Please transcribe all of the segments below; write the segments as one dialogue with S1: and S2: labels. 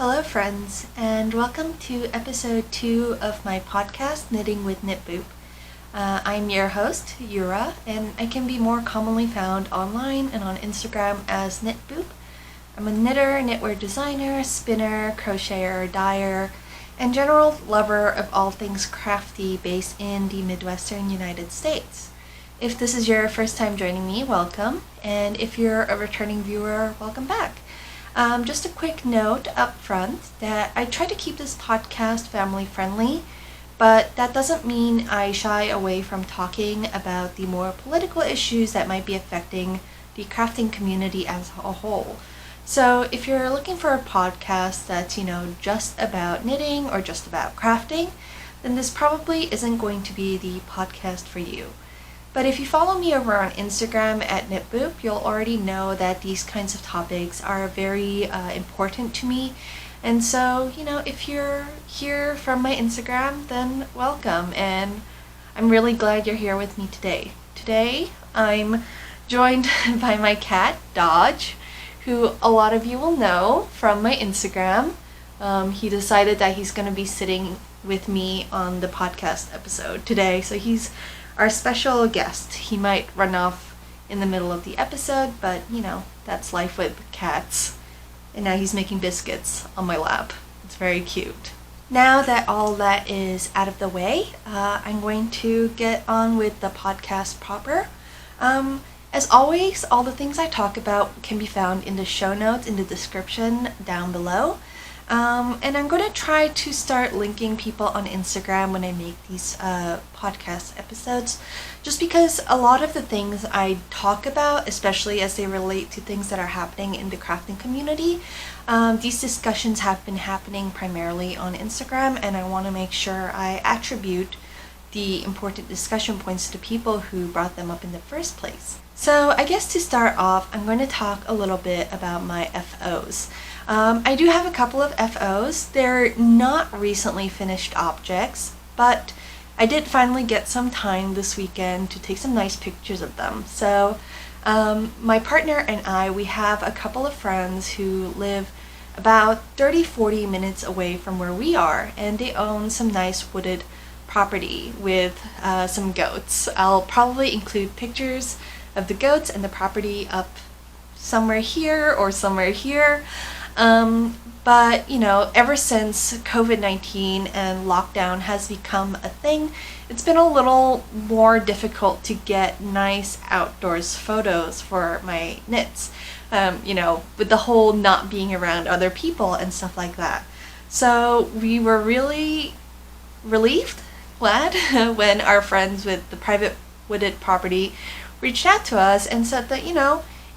S1: Hello friends, and welcome to episode 2 of my podcast, Knitting with knitboop. I'm your host, Yura, and I can be more commonly found online and on Instagram as knitboop. I'm a knitter, knitwear designer, spinner, crocheter, dyer, and general lover of all things crafty based in the Midwestern United States. If this is your first time joining me, welcome, and if you're a returning viewer, welcome back. Just a quick note up front that I try to keep this podcast family friendly, but that doesn't mean I shy away from talking about the more political issues that might be affecting the crafting community as a whole. So if you're looking for a podcast that's, just about knitting or just about crafting, then this probably isn't going to be the podcast for you. But if you follow me over on Instagram at knitboop, you'll already know that these kinds of topics are very important to me. And so, if you're here from my Instagram, then welcome. And I'm really glad you're here with me today. Today, I'm joined by my cat, Dodge, who a lot of you will know from my Instagram. He decided that he's going to be sitting with me on the podcast episode today. So he's our special guest. He might run off in the middle of the episode, but that's life with cats. And now he's making biscuits on my lap. It's very cute. Now that all that is out of the way, I'm going to get on with the podcast proper. As always, all the things I talk about can be found in the show notes in the description down below. And I'm going to try to start linking people on Instagram when I make these podcast episodes, just because a lot of the things I talk about, especially as they relate to things that are happening in the crafting community, these discussions have been happening primarily on Instagram, and I want to make sure I attribute the important discussion points to the people who brought them up in the first place. So I guess to start off, I'm going to talk a little bit about my FOs. I do have a couple of FOs. They're not recently finished objects, but I did finally get some time this weekend to take some nice pictures of them. So my partner and I, we have a couple of friends who live about 30-40 minutes away from where we are, and they own some nice wooded property with some goats. I'll probably include pictures of the goats and the property up somewhere here or somewhere here. But ever since COVID-19 and lockdown has become a thing, it's been a little more difficult to get nice outdoors photos for my knits, with the whole not being around other people and stuff like that. So we were really glad when our friends with the private wooded property reached out to us and said that,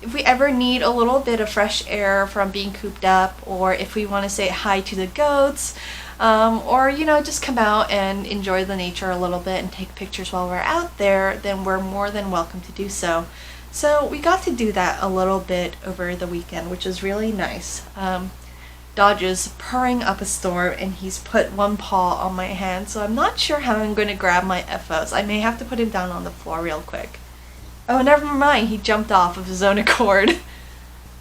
S1: if we ever need a little bit of fresh air from being cooped up, or if we want to say hi to the goats, or just come out and enjoy the nature a little bit and take pictures while we're out there, then we're more than welcome to do so. So we got to do that a little bit over the weekend, which is really nice. Dodge is purring up a storm, and he's put one paw on my hand, so I'm not sure how I'm going to grab my FOs. I may have to put him down on the floor real quick. Oh, never mind, he jumped off of his own accord.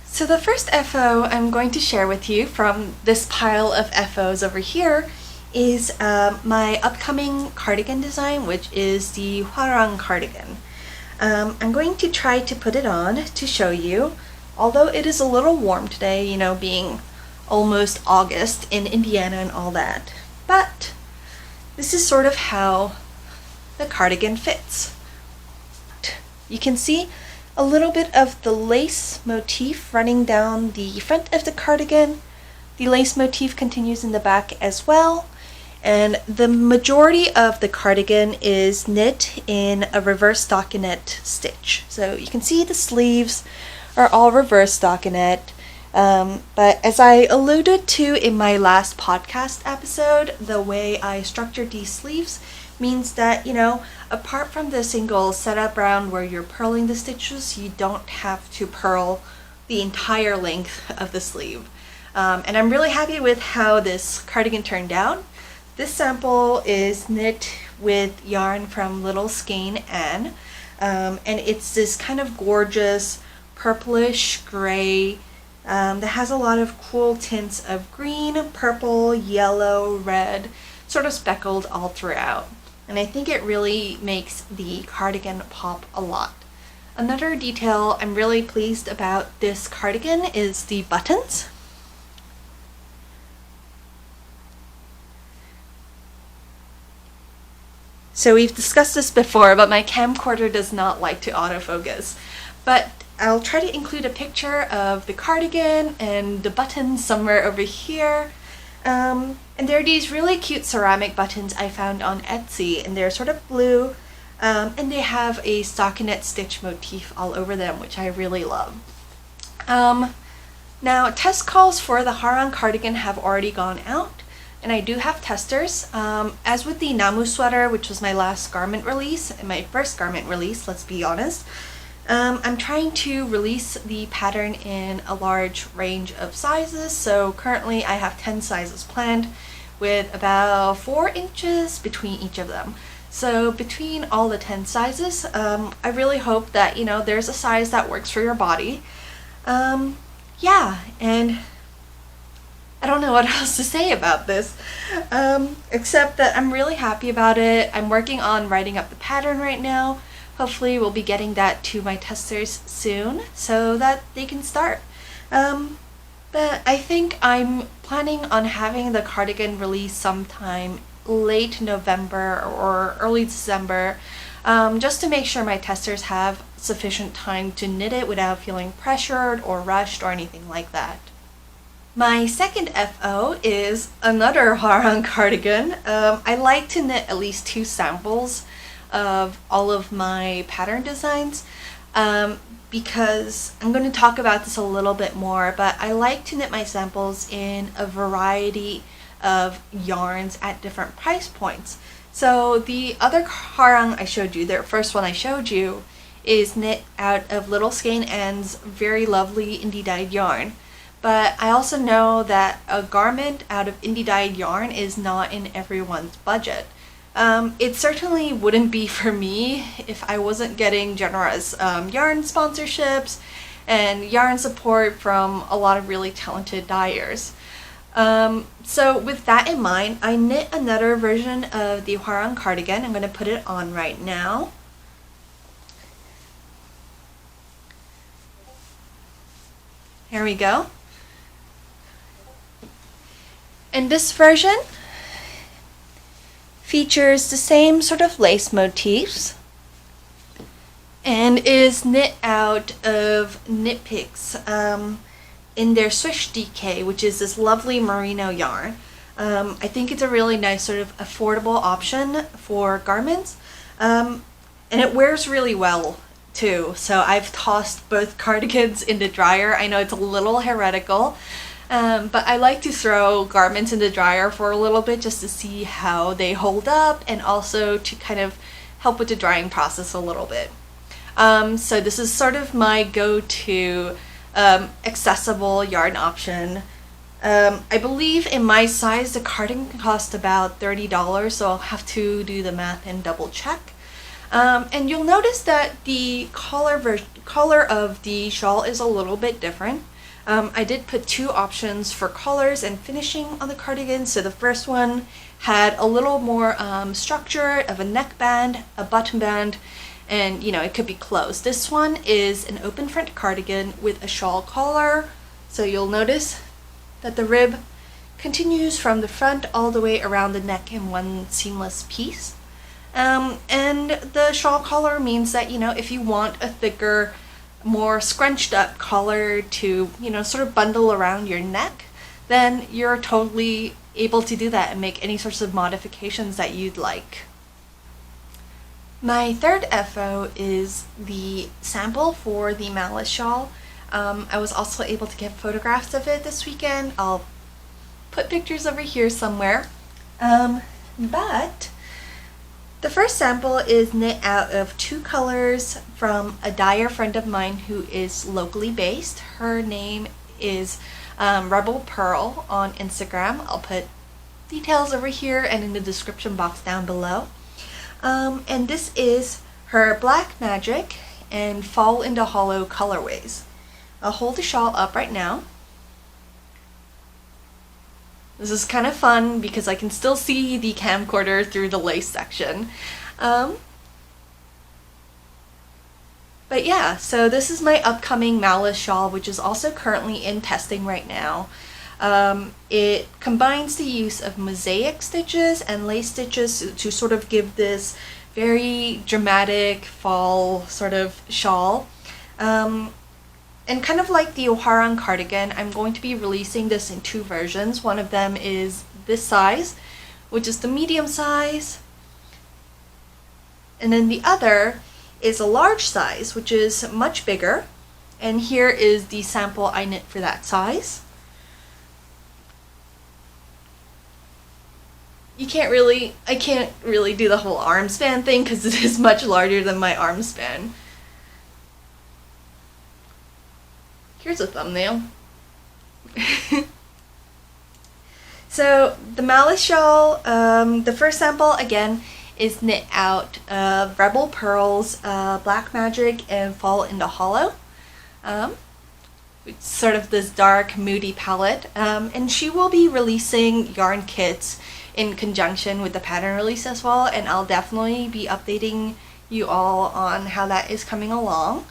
S1: So the first FO I'm going to share with you from this pile of FOs over here is my upcoming cardigan design, which is the Hwarang cardigan. I'm going to try to put it on to show you, although it is a little warm today, being almost August in Indiana and all that. But this is sort of how the cardigan fits. You can see a little bit of the lace motif running down the front of the cardigan. The lace motif continues in the back as well, and the majority of the cardigan is knit in a reverse stockinette stitch. So you can see the sleeves are all reverse stockinette, but as I alluded to in my last podcast episode, the way I structured these sleeves means that, apart from the single setup round where you're purling the stitches, you don't have to purl the entire length of the sleeve. And I'm really happy with how this cardigan turned out. This sample is knit with yarn from Little Skein and it's this kind of gorgeous purplish gray that has a lot of cool tints of green, purple, yellow, red, sort of speckled all throughout. And I think it really makes the cardigan pop a lot. Another detail I'm really pleased about this cardigan is the buttons. So we've discussed this before, but my camcorder does not like to autofocus. But I'll try to include a picture of the cardigan and the buttons somewhere over here. And there are these really cute ceramic buttons I found on Etsy, and they're sort of blue, and they have a stockinette stitch motif all over them, which I really love. Now, test calls for the harang cardigan have already gone out, and I do have testers. As with the Namu sweater, which was my last garment release, and my first garment release, let's be honest, I'm trying to release the pattern in a large range of sizes. So currently I have 10 sizes planned with about 4 inches between each of them. So between all the 10 sizes, I really hope that, you know, there's a size that works for your body. Yeah, and I don't know what else to say about this, except that I'm really happy about it. I'm working on writing up the pattern right now. Hopefully we'll be getting that to my testers soon so that they can start. But I think I'm planning on having the cardigan released sometime late November or early December, just to make sure my testers have sufficient time to knit it without feeling pressured or rushed or anything like that. My second FO is another harang cardigan. I like to knit at least 2 samples of all of my pattern designs, because I'm going to talk about this a little bit more, but I like to knit my samples in a variety of yarns at different price points. So the other harang I showed you, the first one I showed you, is knit out of Little Skein End's very lovely indie dyed yarn. But I also know that a garment out of indie dyed yarn is not in everyone's budget. It certainly wouldn't be for me if I wasn't getting generous yarn sponsorships and yarn support from a lot of really talented dyers. So with that in mind, I knit another version of the harang cardigan. I'm going to put it on right now. Here we go. And this version features the same sort of lace motifs and is knit out of Knit Picks in their Swish DK, which is this lovely merino yarn. I think it's a really nice sort of affordable option for garments, and it wears really well too. So I've tossed both cardigans in the dryer. I know it's a little heretical, but I like to throw garments in the dryer for a little bit just to see how they hold up, and also to kind of help with the drying process a little bit. So this is sort of my go-to accessible yarn option. I believe in my size the cardigan cost about $30, so I'll have to do the math and double check. And you'll notice that the color of the shawl is a little bit different. I did put 2 options for colors and finishing on the cardigan. So the first one had a little more structure of a neckband, a button band, and you know, it could be closed. This one is an open front cardigan with a shawl collar. So you'll notice that the rib continues from the front all the way around the neck in one seamless piece. And the shawl collar means that, you know, if you want a thicker, more scrunched up collar to, you know, sort of bundle around your neck, then you're totally able to do that and make any sorts of modifications that you'd like. My third FO is the sample for the Malice shawl. I was also able to get photographs of it this weekend. I'll put pictures over here somewhere. But the first sample is knit out of 2 colors from a dyer friend of mine who is locally based. Her name is Rebel Purl on Instagram. I'll put details over here and in the description box down below. And this is her Black Magic and Fall into Hollow colorways. I'll hold the shawl up right now This is kind of fun because I can still see the camcorder through the lace section. But yeah, so this is my upcoming Malice shawl, which is also currently in testing right now. It combines the use of mosaic stitches and lace stitches to sort of give this very dramatic fall sort of shawl. And kind of like the Hawthorne cardigan, I'm going to be releasing this in 2 versions. One of them is this size, which is the medium size. And then the other is a large size, which is much bigger. And here is the sample I knit for that size. I can't really do the whole arm span thing because it is much larger than my arm span. Here's a thumbnail. So the Malice shawl, the first sample again is knit out of Rebel Purl's Black Magic and Fall in the Hollow. It's sort of this dark, moody palette. And she will be releasing yarn kits in conjunction with the pattern release as well, and I'll definitely be updating you all on how that is coming along.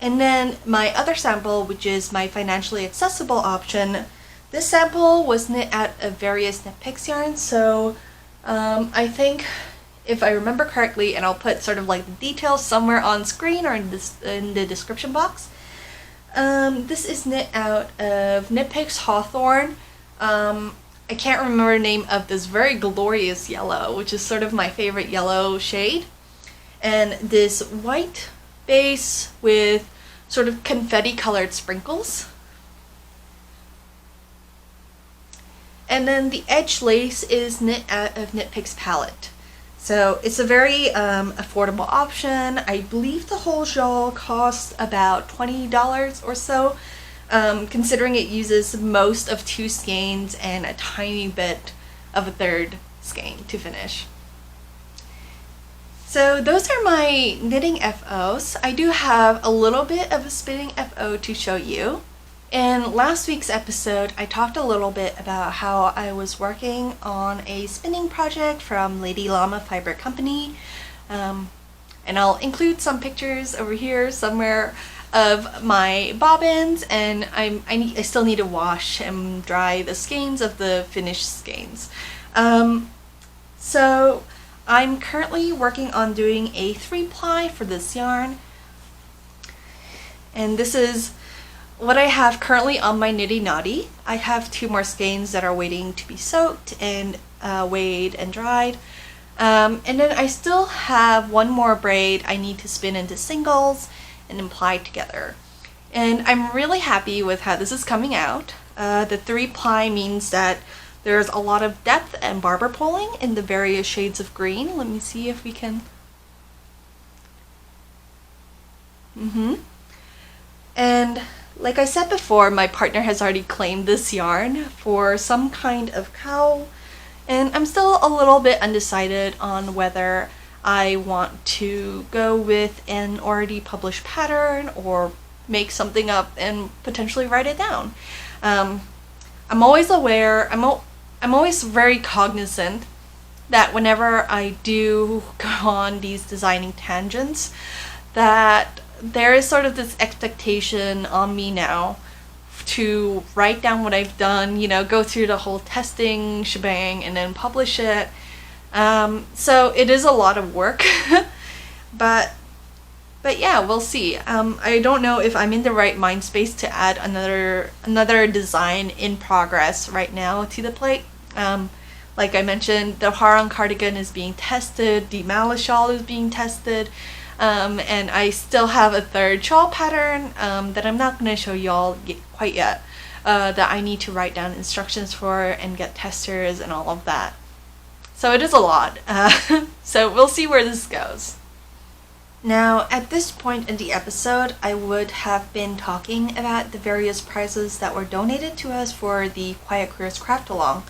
S1: And then my other sample, which is my financially accessible option, this sample was knit out of various Knit Picks yarns, so I think, if I remember correctly, and I'll put sort of like the details somewhere on screen or in the description box, this is knit out of Knit Picks Hawthorne. I can't remember the name of this very glorious yellow, which is sort of my favorite yellow shade. And this white base with sort of confetti colored sprinkles. And then the edge lace is knit out of Knit Picks palette. So it's a very affordable option. I believe the whole shawl costs about $20 or so. Considering it uses most of 2 skeins and a tiny bit of a 3rd skein to finish. So those are my knitting FOs. I do have a little bit of a spinning FO to show you. In last week's episode, I talked a little bit about how I was working on a spinning project from Llady Llama Fiber Company. And I'll include some pictures over here somewhere of my bobbins, and I still need to wash and dry the skeins of the finished skeins. So I'm currently working on doing a 3-ply for this yarn, and this is what I have currently on my Nitty Naughty. I have 2 more skeins that are waiting to be soaked and weighed and dried. And then I still have 1 more braid I need to spin into singles and apply together. And I'm really happy with how this is coming out. The 3-ply means that there's a lot of depth and barber pulling in the various shades of green. Let me see if we can... And like I said before, my partner has already claimed this yarn for some kind of cowl, and I'm still a little bit undecided on whether I want to go with an already published pattern or make something up and potentially write it down. I'm always aware, I'm always very cognizant that whenever I do go on these designing tangents, that there is sort of this expectation on me now to write down what I've done, you know, go through the whole testing shebang and then publish it. So it is a lot of work, but yeah, we'll see. I don't know if I'm in the right mind space to add another design in progress right now to the plate. Like I mentioned, the Hawthorne cardigan is being tested, the Malice shawl is being tested, and I still have a 3rd shawl pattern that I'm not going to show y'all quite yet, that I need to write down instructions for and get testers and all of that. So it is a lot. So we'll see where this goes. Now, at this point in the episode, I would have been talking about the various prizes that were donated to us for the Quiet Careers Craft Along.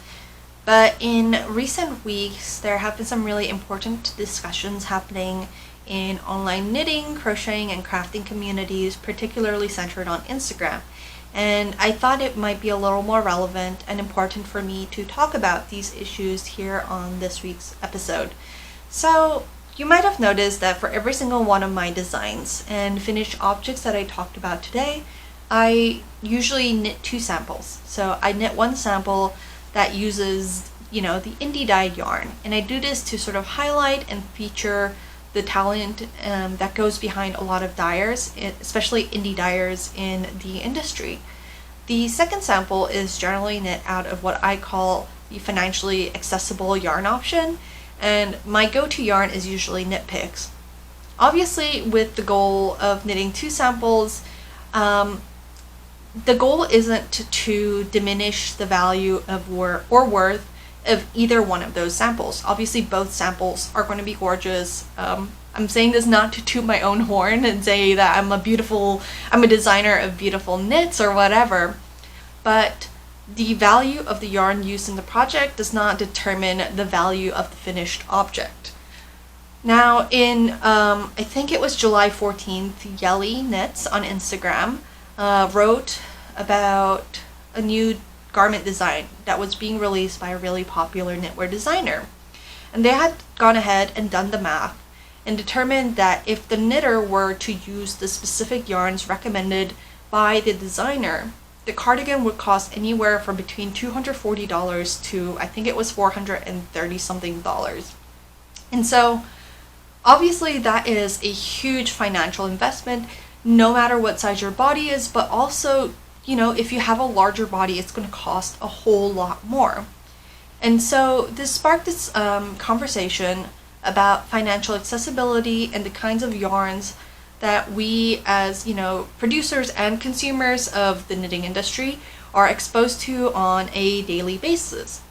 S1: But in recent weeks, there have been some really important discussions happening in online knitting, crocheting, and crafting communities, particularly centered on Instagram. and I thought it might be a little more relevant and important for me to talk about these issues here on this week's episode. So, you might have noticed that for every single one of my designs and finished objects that I talked about today, I usually knit 2 samples. So I knit one sample that uses, the indie dyed yarn, and I do this to sort of highlight and feature the talent that goes behind a lot of dyers, especially indie dyers in the industry. The second sample is generally knit out of what I call the financially accessible yarn option, and my go-to yarn is usually knit picks. Obviously, with the goal of knitting 2 samples, the goal isn't to diminish the value of worth of either one of those samples. Obviously, both samples are going to be gorgeous. I'm saying this not to toot my own horn and say that I'm a designer of beautiful knits or whatever, but the value of the yarn used in the project does not determine the value of the finished object. Now, in I think it was July 14th, Yelley Knits on Instagram wrote about a new garment design that was being released by a really popular knitwear designer. And they had gone ahead and done the math and determined that if the knitter were to use the specific yarns recommended by the designer, the cardigan would cost anywhere from between $240 to, I think it was $430 something. And so, obviously that is a huge financial investment, no matter what size your body is, but also, if you have a larger body, it's going to cost a whole lot more. And so this sparked this conversation about financial accessibility and the kinds of yarns that we as, producers and consumers of the knitting industry are exposed to on a daily basis.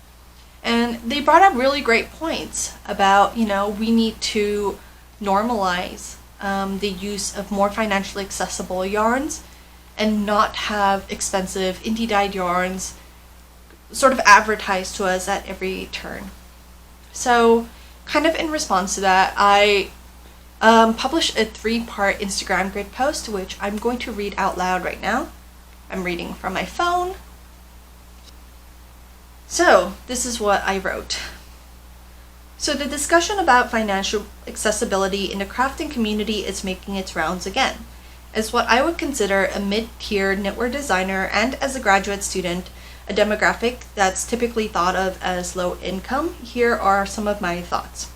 S1: And they brought up really great points about, we need to normalize the use of more financially accessible yarns and not have expensive indie dyed yarns sort of advertised to us at every turn. So, kind of in response to that, I published a 3-part Instagram grid post, which I'm going to read out loud right now. I'm reading from my phone. So, this is what I wrote. So the discussion about financial accessibility in the crafting community is making its rounds again. As what I would consider a mid-tier knitwear designer and as a graduate student, a demographic that's typically thought of as low income, here are some of my thoughts.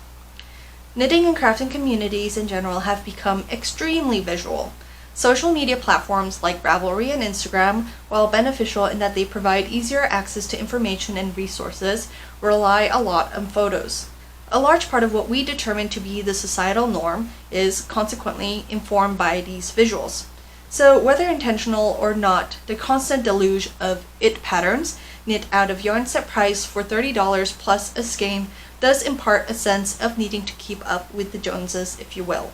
S1: Knitting and crafting communities in general have become extremely visual. Social media platforms like Ravelry and Instagram, while beneficial in that they provide easier access to information and resources, rely a lot on photos. A large part of what we determine to be the societal norm is consequently informed by these visuals. So whether intentional or not, the constant deluge of it patterns knit out of yarn set price for $30 plus a skein does impart a sense of needing to keep up with the Joneses, if you will.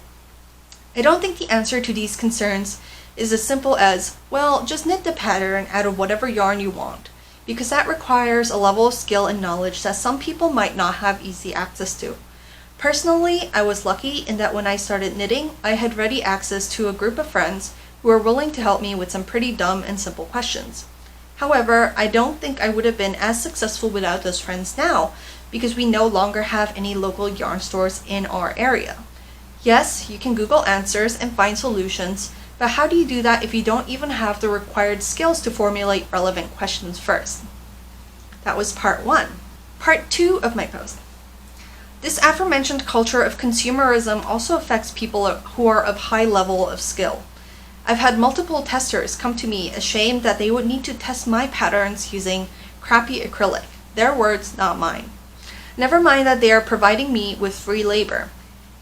S1: I don't think the answer to these concerns is as simple as, well, just knit the pattern out of whatever yarn you want, because that requires a level of skill and knowledge that some people might not have easy access to. Personally, I was lucky in that when I started knitting, I had ready access to a group of friends who were willing to help me with some pretty dumb and simple questions. However, I don't think I would have been as successful without those friends now, because we no longer have any local yarn stores in our area. Yes, you can Google answers and find solutions, but how do you do that if you don't even have the required skills to formulate relevant questions first? That was part 1. Part 2 of my post. This aforementioned culture of consumerism also affects people who are of high level of skill. I've had multiple testers come to me ashamed that they would need to test my patterns using crappy acrylic. Their words, not mine. Never mind that they are providing me with free labor.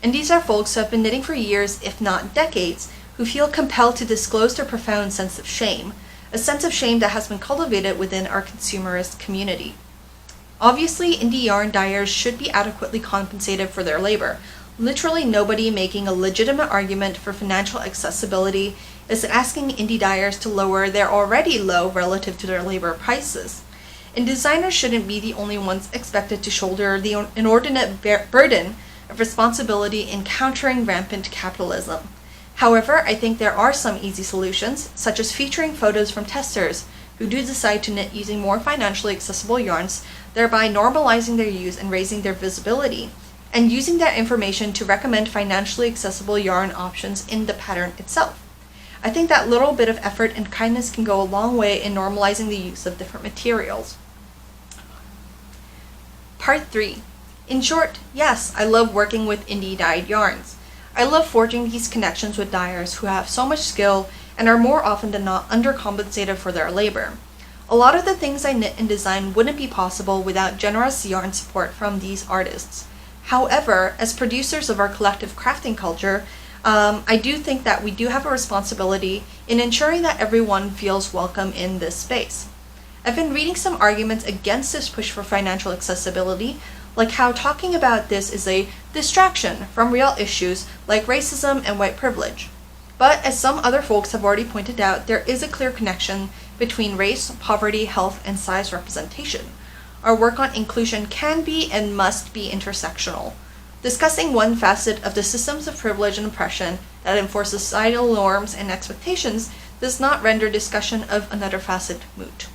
S1: And these are folks who have been knitting for years, if not decades, who feel compelled to disclose their profound sense of shame, a sense of shame that has been cultivated within our consumerist community. Obviously, indie yarn dyers should be adequately compensated for their labor. Literally nobody making a legitimate argument for financial accessibility is asking indie dyers to lower their already low relative to their labor prices. And designers shouldn't be the only ones expected to shoulder the inordinate burden of responsibility in countering rampant capitalism. However, I think there are some easy solutions, such as featuring photos from testers who do decide to knit using more financially accessible yarns, thereby normalizing their use and raising their visibility, and using that information to recommend financially accessible yarn options in the pattern itself. I think that little bit of effort and kindness can go a long way in normalizing the use of different materials. Part 3. In short, yes, I love working with indie dyed yarns. I love forging these connections with dyers who have so much skill and are more often than not undercompensated for their labor. A lot of the things I knit and design wouldn't be possible without generous yarn support from these artists. However, as producers of our collective crafting culture, I do think that we do have a responsibility in ensuring that everyone feels welcome in this space. I've been reading some arguments against this push for financial accessibility, like how talking about this is a distraction from real issues like racism and white privilege. But as some other folks have already pointed out, there is a clear connection between race, poverty, health, and size representation. Our work on inclusion can be and must be intersectional. Discussing one facet of the systems of privilege and oppression that enforce societal norms and expectations does not render discussion of another facet moot.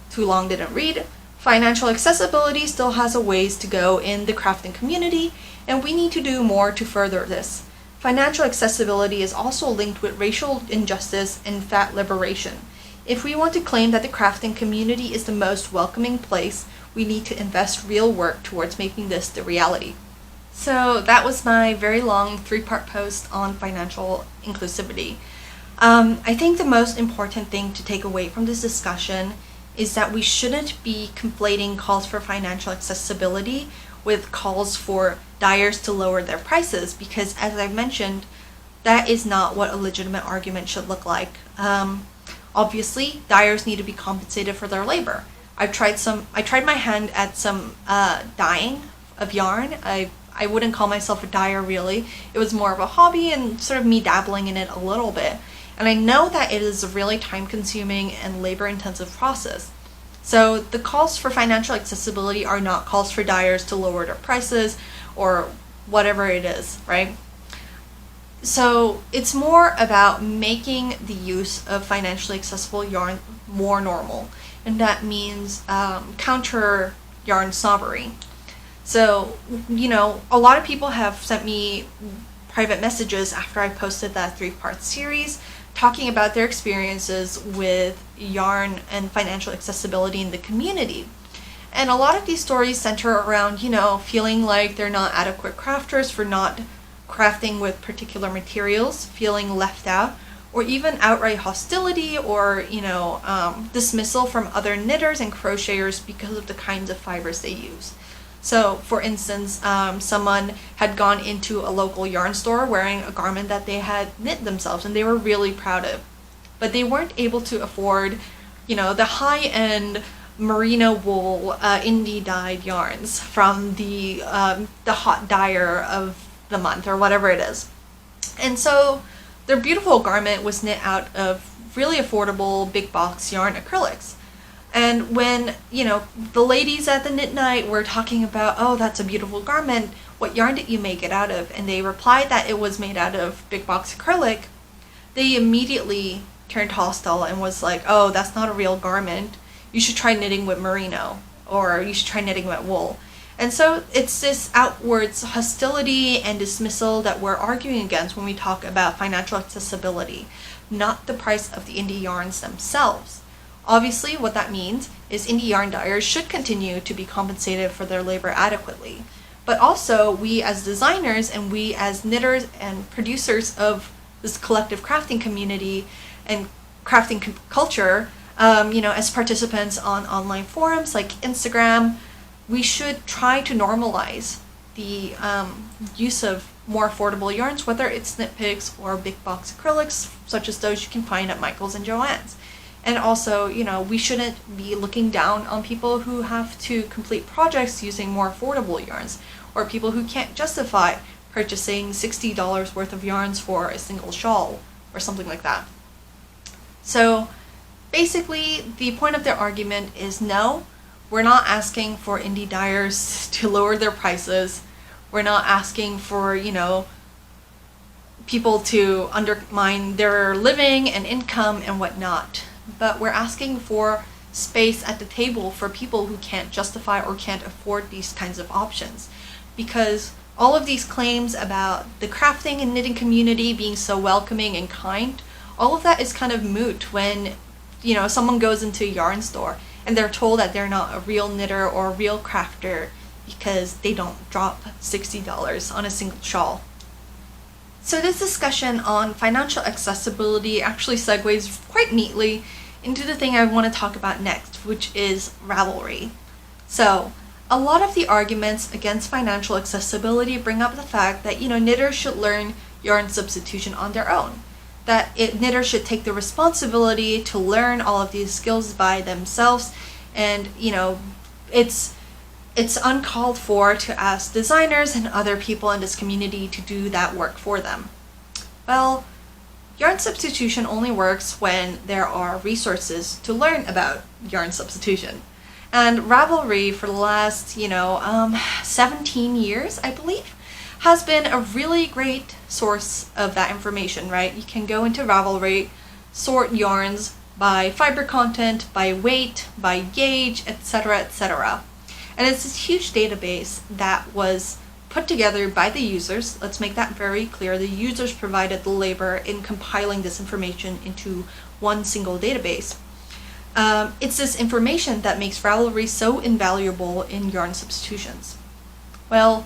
S1: Too long didn't read. Financial accessibility still has a ways to go in the crafting community, and we need to do more to further this. Financial accessibility is also linked with racial injustice and fat liberation. If we want to claim that the crafting community is the most welcoming place, we need to invest real work towards making this the reality. So that was my very long 3-part post on financial inclusivity. I think the most important thing to take away from this discussion is that we shouldn't be conflating calls for financial accessibility with calls for dyers to lower their prices, because as I've mentioned, that is not what a legitimate argument should look like. Obviously, dyers need to be compensated for their labor. I tried my hand at some dyeing of yarn. I wouldn't call myself a dyer really. It was more of a hobby and sort of me dabbling in it a little bit. And I know that it is a really time-consuming and labor-intensive process. So the calls for financial accessibility are not calls for dyers to lower their prices or whatever it is, right? So it's more about making the use of financially accessible yarn more normal. And that means counter yarn snobbery. So, a lot of people have sent me private messages after I posted that 3-part series talking about their experiences with yarn and financial accessibility in the community. And a lot of these stories center around, feeling like they're not adequate crafters for not crafting with particular materials, feeling left out, or even outright hostility or, dismissal from other knitters and crocheters because of the kinds of fibers they use. So, for instance, someone had gone into a local yarn store wearing a garment that they had knit themselves and they were really proud of. But they weren't able to afford, the high-end merino wool indie dyed yarns from the hot dyer of the month or whatever it is. And so their beautiful garment was knit out of really affordable big box yarn acrylics. And when, the ladies at the knit night were talking about, oh, that's a beautiful garment, what yarn did you make it out of? And they replied that it was made out of big box acrylic, they immediately turned hostile and was like, oh, that's not a real garment. You should try knitting with merino, or you should try knitting with wool. And so it's this outwards hostility and dismissal that we're arguing against when we talk about financial accessibility, not the price of the indie yarns themselves. Obviously, what that means is indie yarn dyers should continue to be compensated for their labor adequately. But also, we as designers and we as knitters and producers of this collective crafting community and crafting culture, as participants on online forums like Instagram, we should try to normalize the use of more affordable yarns, whether it's knit picks or big box acrylics, such as those you can find at Michael's and Joann's. And also, we shouldn't be looking down on people who have to complete projects using more affordable yarns, or people who can't justify purchasing $60 worth of yarns for a single shawl, or something like that. So, basically, the point of their argument is no, we're not asking for indie dyers to lower their prices. We're not asking for, people to undermine their living and income and whatnot. But we're asking for space at the table for people who can't justify or can't afford these kinds of options. Because all of these claims about the crafting and knitting community being so welcoming and kind, all of that is kind of moot when, you know, someone goes into a yarn store and they're told that they're not a real knitter or a real crafter because they don't drop $60 on a single shawl. So this discussion on financial accessibility actually segues quite neatly into the thing I want to talk about next, which is Ravelry. So a lot of the arguments against financial accessibility bring up the fact that, you know, knitters should learn yarn substitution on their own. That knitters should take the responsibility to learn all of these skills by themselves, and, you know, it's uncalled for to ask designers and other people in this community to do that work for them. Well, yarn substitution only works when there are resources to learn about yarn substitution. And Ravelry for the last, 17 years, I believe, has been a really great source of that information, right? You can go into Ravelry, sort yarns by fiber content, by weight, by gauge, etc., etc. And it's this huge database that was put together by the users. Let's make that very clear. The users provided the labor in compiling this information into one single database. It's this information that makes Ravelry so invaluable in yarn substitutions. Well,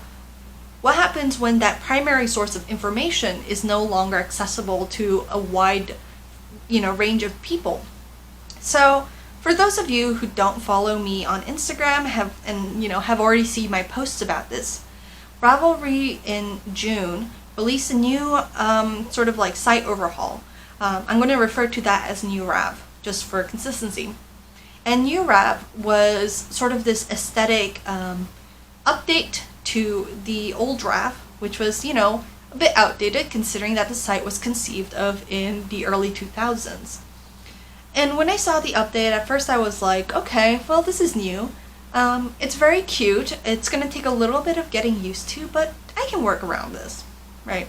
S1: what happens when that primary source of information is no longer accessible to a wide, range of people? So, for those of you who don't follow me on Instagram have already seen my posts about this, Ravelry in June released a new site overhaul. I'm going to refer to that as New Rav, just for consistency. And New Rav was sort of this aesthetic update to the old Rav, which was, a bit outdated considering that the site was conceived of in the early 2000s. And when I saw the update, at first I was like, okay, well, this is new. It's very cute. It's going to take a little bit of getting used to, but I can work around this, right?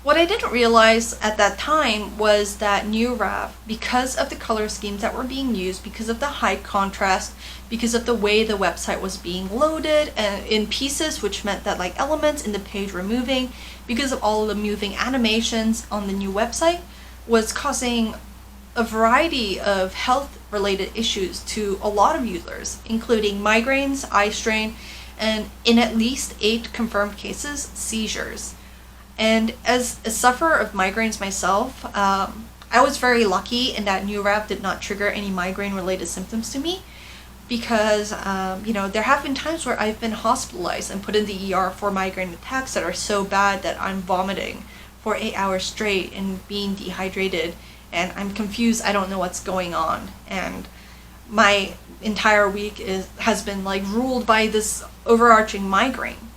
S1: What I didn't realize at that time was that New Rav, because of the color schemes that were being used, because of the high contrast, because of the way the website was being loaded in pieces, which meant that like elements in the page were moving, because of all of the moving animations on the new website, was causing a variety of health-related issues to a lot of users, including migraines, eye strain, and in at least 8 confirmed cases, seizures. And as a sufferer of migraines myself, I was very lucky in that New Rav did not trigger any migraine-related symptoms to me, because there have been times where I've been hospitalized and put in the ER for migraine attacks that are so bad that I'm vomiting for 8 hours straight and being dehydrated, and I'm confused, I don't know what's going on, and my entire week has been like ruled by this overarching migraine.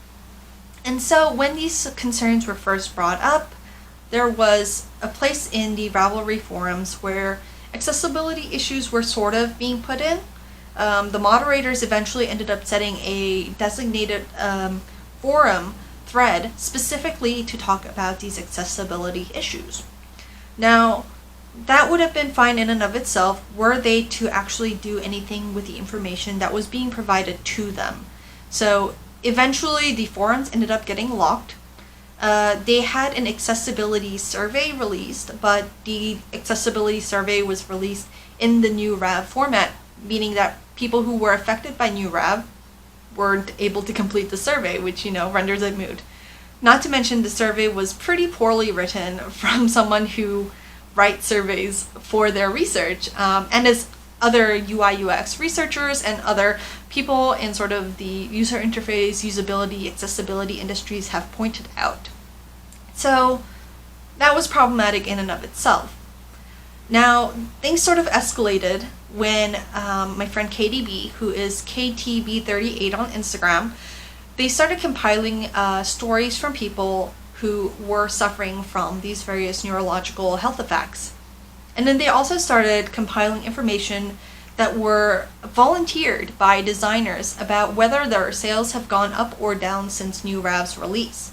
S1: And so when these concerns were first brought up, there was a place in the Ravelry forums where accessibility issues were sort of being put in. The moderators eventually ended up setting a designated forum thread specifically to talk about these accessibility issues. Now, that would have been fine in and of itself were they to actually do anything with the information that was being provided to them. So eventually the forums ended up getting locked. They had an accessibility survey released, but the accessibility survey was released in the New Rav format, meaning that people who were affected by New Rav weren't able to complete the survey, which, renders it moot. Not to mention the survey was pretty poorly written from someone who writes surveys for their research, and as other UI UX researchers and other people in sort of the user interface, usability, accessibility industries have pointed out. So that was problematic in and of itself. Now, things sort of escalated when my friend KDB, who is KTB38 on Instagram, they started compiling stories from people who were suffering from these various neurological health effects. And then they also started compiling information that were volunteered by designers about whether their sales have gone up or down since New Rav's release.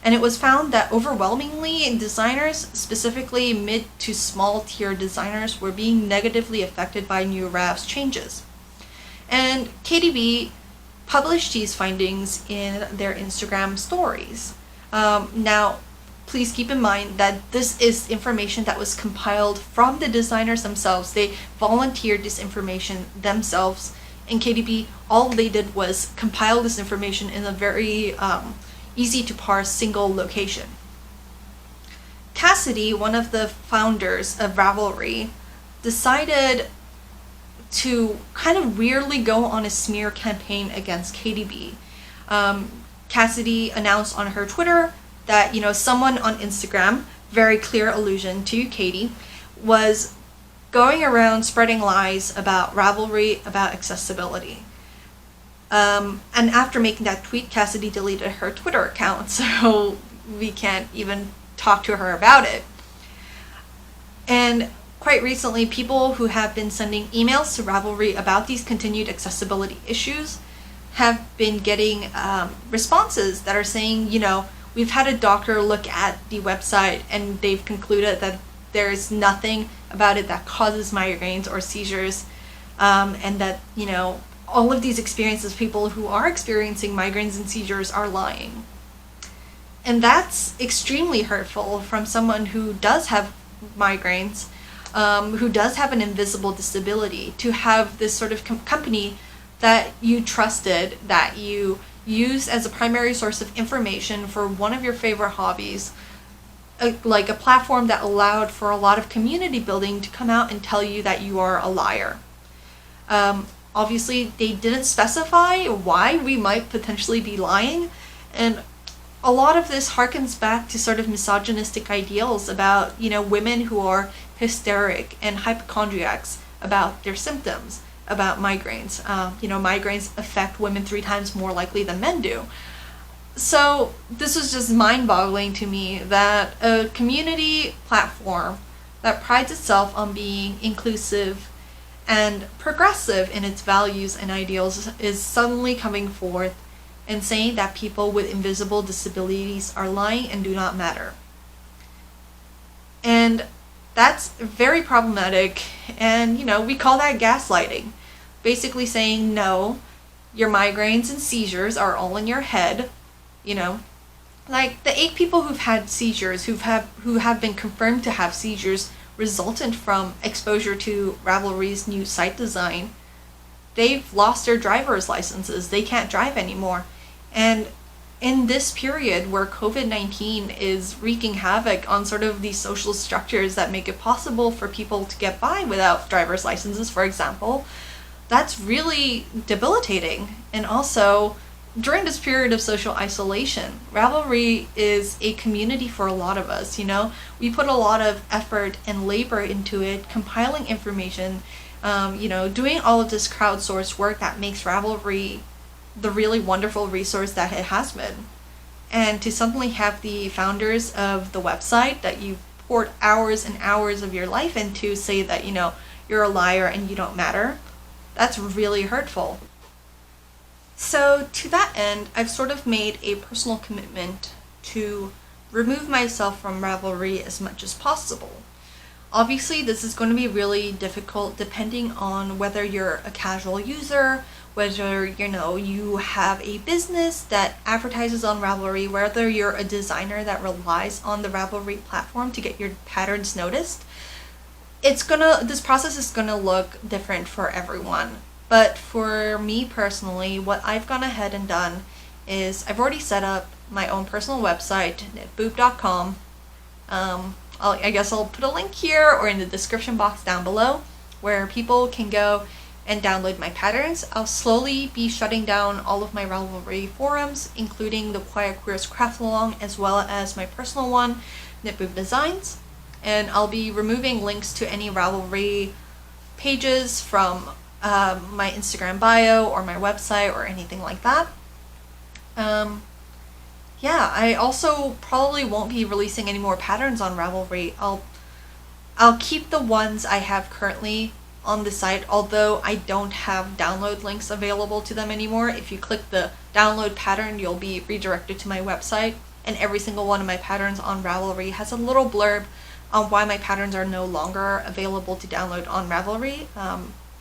S1: And it was found that overwhelmingly designers, specifically mid to small tier designers, were being negatively affected by new Rav's changes. And KDB published these findings in their Instagram stories. Now, please keep in mind that this is information that was compiled from the designers themselves. They volunteered this information themselves, and KDB, all they did was compile this information in a very easy to parse single location. Cassidy, one of the founders of Ravelry, decided to kind of weirdly go on a smear campaign against KDB. Cassidy announced on her Twitter that, someone on Instagram, very clear allusion to Katie, was going around spreading lies about Ravelry, about accessibility. And after making that tweet, Cassidy deleted her Twitter account, so we can't even talk to her about it. And quite recently, people who have been sending emails to Ravelry about these continued accessibility issues have been getting responses that are saying, we've had a doctor look at the website and they've concluded that there's nothing about it that causes migraines or seizures, and that, all of these experiences, people who are experiencing migraines and seizures are lying. And that's extremely hurtful from someone who does have migraines, who does have an invisible disability, to have this sort of company that you trusted, that you used as a primary source of information for one of your favorite hobbies, like a platform that allowed for a lot of community building, to come out and tell you that you are a liar. Obviously, they didn't specify why we might potentially be lying, and a lot of this harkens back to sort of misogynistic ideals about, women who are hysteric and hypochondriacs about their symptoms, about migraines. Migraines affect women 3 times more likely than men do. So this was just mind-boggling to me that a community platform that prides itself on being inclusive and progressive in its values and ideals is suddenly coming forth and saying that people with invisible disabilities are lying and do not matter. And that's very problematic, and we call that gaslighting. Basically saying, no, your migraines and seizures are all in your head. Like the 8 people who've had seizures, who have been confirmed to have seizures resultant from exposure to Ravelry's new site design, they've lost their driver's licenses. They can't drive anymore. And in this period where COVID-19 is wreaking havoc on sort of these social structures that make it possible for people to get by without driver's licenses, for example, that's really debilitating. And also, during this period of social isolation, Ravelry is a community for a lot of us. We put a lot of effort and labor into it, compiling information, doing all of this crowdsourced work that makes Ravelry the really wonderful resource that it has been. And to suddenly have the founders of the website that you poured hours and hours of your life into say that, you're a liar and you don't matter, that's really hurtful. So to that end, I've sort of made a personal commitment to remove myself from Ravelry as much as possible. Obviously, this is going to be really difficult depending on whether you're a casual user, whether, you have a business that advertises on Ravelry, whether you're a designer that relies on the Ravelry platform to get your patterns noticed. This process is gonna look different for everyone. But for me personally, what I've gone ahead and done is I've already set up my own personal website, knitboop.com. I guess I'll put a link here or in the description box down below where people can go and download my patterns. I'll slowly be shutting down all of my Ravelry forums, including the Quiet Queers Craft Along, as well as my personal one, knitboop designs. And I'll be removing links to any Ravelry pages from my Instagram bio or my website or anything like that. I also probably won't be releasing any more patterns on Ravelry. I'll keep the ones I have currently on the site, although I don't have download links available to them anymore. If you click the download pattern, you'll be redirected to my website. and every single one of my patterns on Ravelry has a little blurb on why my patterns are no longer available to download on Ravelry,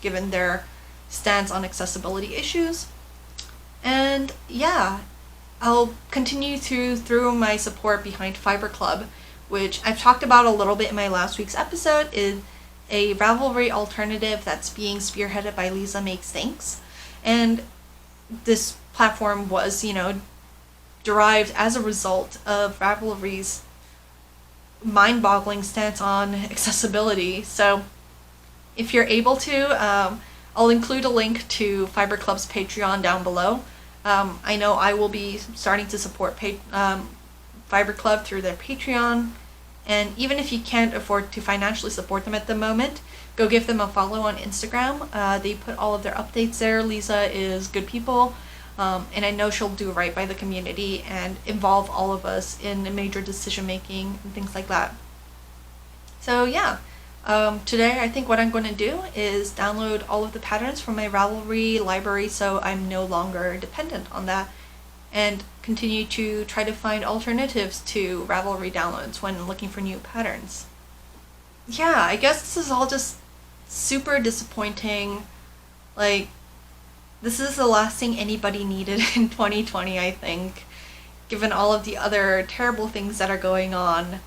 S1: given their stance on accessibility issues. And yeah, I'll continue through my support behind Fiber Club, which I've talked about a little bit in my last week's episode, is a Ravelry alternative that's being spearheaded by Lisa Makes Things. And this platform was, derived as a result of Ravelry's mind-boggling stance on accessibility. So if you're able to, I'll include a link to Fiber Club's Patreon down below. I know I will be starting to support Fiber Club through their Patreon, and even if you can't afford to financially support them at the moment, go give them a follow on Instagram. They put all of their updates there. Lisa is good people, and I know she'll do right by the community and involve all of us in major decision making and things like that. So yeah, today I think what I'm going to do is download all of the patterns from my Ravelry library so I'm no longer dependent on that, and continue to try to find alternatives to Ravelry downloads when looking for new patterns. Yeah, I guess this is all just super disappointing. Like, this is the last thing anybody needed in 2020, I think, given all of the other terrible things that are going on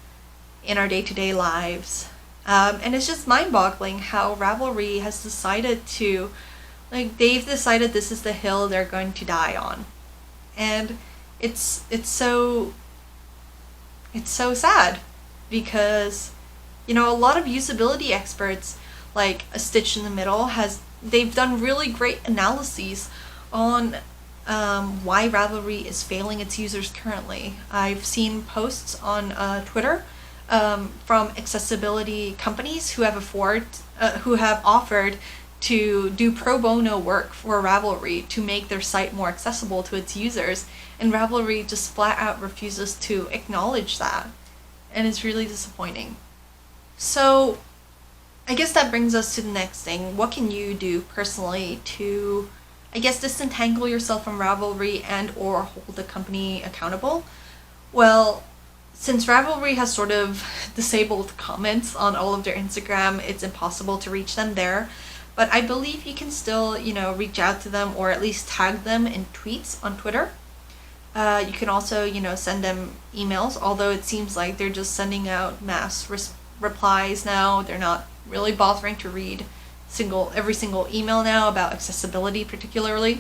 S1: in our day-to-day lives. And it's just mind-boggling how Ravelry has decided to, they've decided this is the hill they're going to die on. And it's so sad, because, a lot of usability experts, like a Stitch in the Middle, they've done really great analyses on why Ravelry is failing its users currently. I've seen posts on Twitter from accessibility companies who have offered to do pro bono work for Ravelry to make their site more accessible to its users, and Ravelry just flat out refuses to acknowledge that, and it's really disappointing. So I guess that brings us to the next thing. What can you do personally to, disentangle yourself from Ravelry and or hold the company accountable? Well, since Ravelry has sort of disabled comments on all of their Instagram, it's impossible to reach them there. But I believe you can still, reach out to them or at least tag them in tweets on Twitter. You can also, send them emails, although it seems like they're just sending out mass replies now. They're not really bothering to read every single email now about accessibility particularly.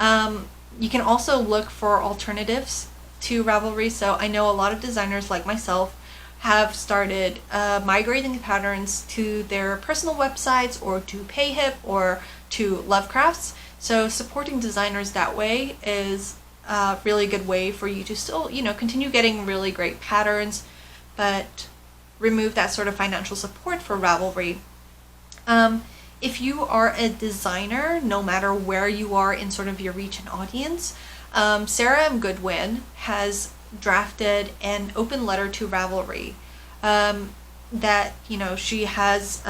S1: You can also look for alternatives to Ravelry. So I know a lot of designers like myself have started migrating the patterns to their personal websites or to Payhip or to Lovecrafts. So supporting designers that way is a really good way for you to still, continue getting really great patterns, but remove that sort of financial support for Ravelry. If you are a designer, no matter where you are in sort of your reach and audience, Sarah M Goodwin has drafted an open letter to Ravelry that she has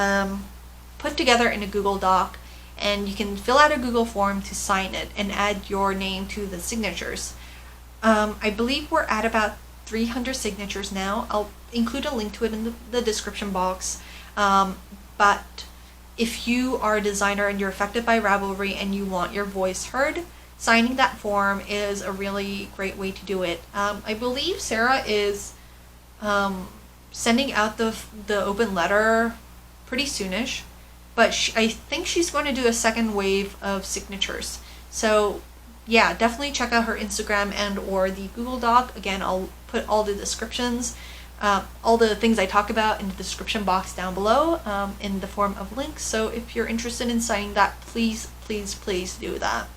S1: put together in a Google Doc, and you can fill out a Google form to sign it and add your name to the signatures. I believe we're at about 300 signatures now. I'll include a link to it in the description box, but if you are a designer and you're affected by Ravelry and you want your voice heard, signing that form is a really great way to do it. I believe Sarah is sending out the open letter pretty soonish, but I think she's going to do a second wave of signatures. So yeah, definitely check out her Instagram and or the Google Doc. Again, I'll put all the descriptions, all the things I talk about in the description box down below in the form of links. So if you're interested in signing that, please, please, please do that.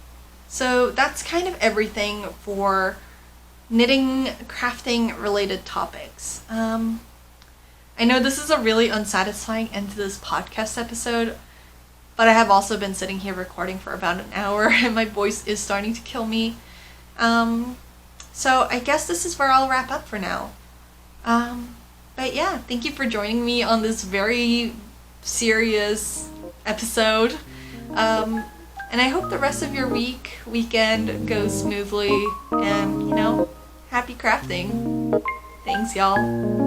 S1: So that's kind of everything for knitting, crafting related topics. I know this is a really unsatisfying end to this podcast episode, but I have also been sitting here recording for about an hour and my voice is starting to kill me. So I guess this is where I'll wrap up for now. But yeah, thank you for joining me on this very serious episode. And I hope the rest of your weekend goes smoothly and, Happy crafting. Thanks, y'all.